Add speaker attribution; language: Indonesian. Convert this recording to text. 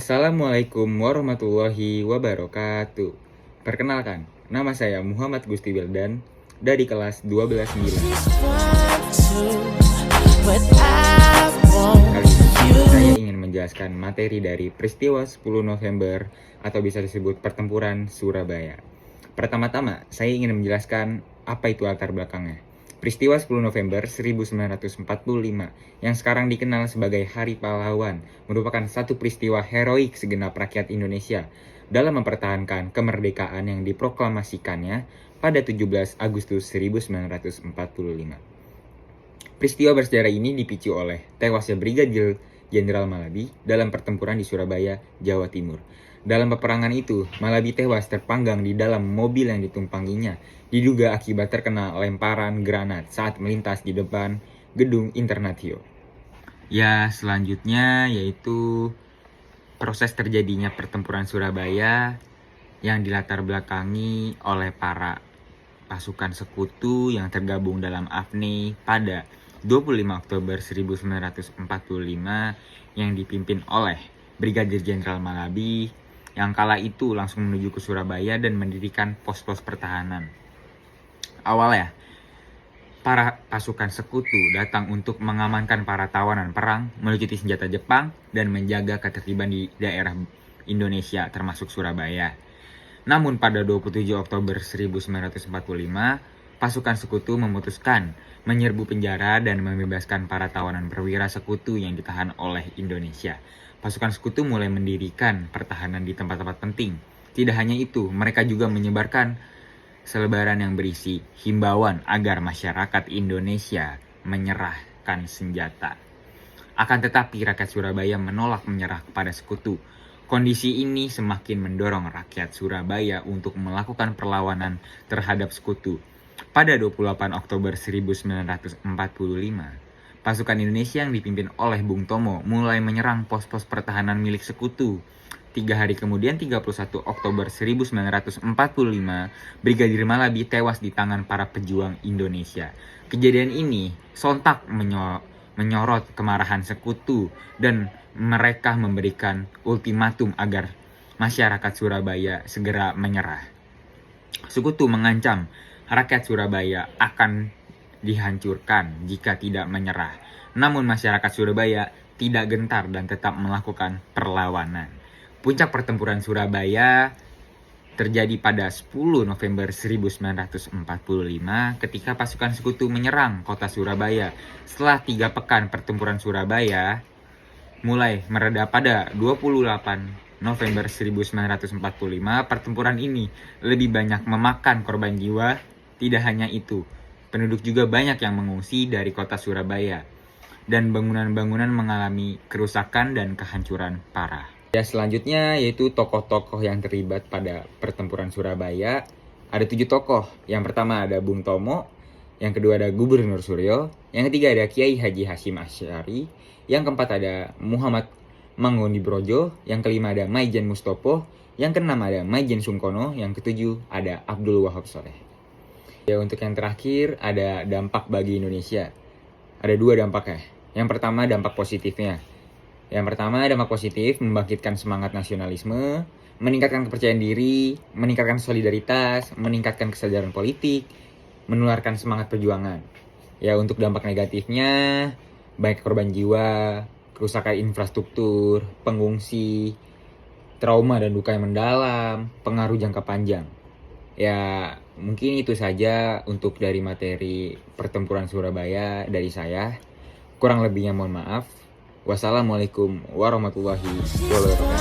Speaker 1: Assalamualaikum warahmatullahi wabarakatuh. Perkenalkan, nama saya Muhammad Gusti Wildan dari kelas 12-9. Kali ini saya ingin menjelaskan materi dari peristiwa 10 November atau bisa disebut pertempuran Surabaya. Pertama-tama, saya ingin menjelaskan apa itu latar belakangnya. Peristiwa 10 November 1945 yang sekarang dikenal sebagai Hari Pahlawan merupakan satu peristiwa heroik segenap rakyat Indonesia dalam mempertahankan kemerdekaan yang diproklamasikannya pada 17 Agustus 1945. Peristiwa bersejarah ini dipicu oleh tewasnya Brigadir Jenderal Malabi dalam pertempuran di Surabaya, Jawa Timur. Dalam peperangan itu, Malabi tewas terpanggang di dalam mobil yang ditumpanginya, diduga akibat terkena lemparan granat saat melintas di depan gedung Internatio. Ya, selanjutnya yaitu proses terjadinya pertempuran Surabaya yang dilatar belakangi oleh para pasukan sekutu yang tergabung dalam AFNI pada 25 Oktober 1945 yang dipimpin oleh Brigadir Jenderal Malabi yang kala itu langsung menuju ke Surabaya dan mendirikan pos-pos pertahanan. Awalnya, para pasukan sekutu datang untuk mengamankan para tawanan perang, melucuti senjata Jepang, dan menjaga ketertiban di daerah Indonesia termasuk Surabaya. Namun pada 27 Oktober 1945, pasukan sekutu memutuskan menyerbu penjara dan membebaskan para tawanan perwira sekutu yang ditahan oleh Indonesia. Pasukan sekutu mulai mendirikan pertahanan di tempat-tempat penting. Tidak hanya itu, mereka juga menyebarkan selebaran yang berisi himbauan agar masyarakat Indonesia menyerahkan senjata. Akan tetapi rakyat Surabaya menolak menyerah kepada sekutu. Kondisi ini semakin mendorong rakyat Surabaya untuk melakukan perlawanan terhadap sekutu. Pada 28 Oktober 1945, pasukan Indonesia yang dipimpin oleh Bung Tomo mulai menyerang pos-pos pertahanan milik sekutu. 3 hari kemudian, 31 Oktober 1945, Brigadir Malabi tewas di tangan para pejuang Indonesia. Kejadian ini sontak menyorot kemarahan sekutu dan mereka memberikan ultimatum agar masyarakat Surabaya segera menyerah. Sekutu mengancam rakyat Surabaya akan dihancurkan jika tidak menyerah. Namun masyarakat Surabaya tidak gentar dan tetap melakukan perlawanan. Puncak pertempuran Surabaya terjadi pada 10 November 1945 ketika pasukan sekutu menyerang kota Surabaya. Setelah 3 pekan pertempuran Surabaya mulai mereda pada 28 November 1945, pertempuran ini lebih banyak memakan korban jiwa. Tidak hanya itu, penduduk juga banyak yang mengungsi dari kota Surabaya dan bangunan-bangunan mengalami kerusakan dan kehancuran parah. Ya, selanjutnya yaitu tokoh-tokoh yang terlibat pada pertempuran Surabaya. Ada 7 tokoh. Yang pertama ada Bung Tomo, yang kedua ada Gubernur Suryo, yang ketiga ada Kiai Haji Hasyim Asy'ari, yang keempat ada Muhammad Mangunibrojo, yang kelima ada Maijen Mustopo, yang keenam ada Maijen Sungkono, yang ketujuh ada Abdul Wahab Soleh. Ya, untuk yang terakhir ada dampak bagi Indonesia. Ada 2 dampaknya. Yang pertama dampak positifnya. Yang pertama dampak positif membangkitkan semangat nasionalisme, meningkatkan kepercayaan diri, meningkatkan solidaritas, meningkatkan kesadaran politik, menularkan semangat perjuangan. Ya, untuk dampak negatifnya banyak korban jiwa, kerusakan infrastruktur, pengungsi, trauma dan duka yang mendalam, pengaruh jangka panjang. Ya, mungkin itu saja untuk dari materi pertempuran Surabaya dari saya. Kurang lebihnya mohon maaf. Wassalamualaikum warahmatullahi wabarakatuh.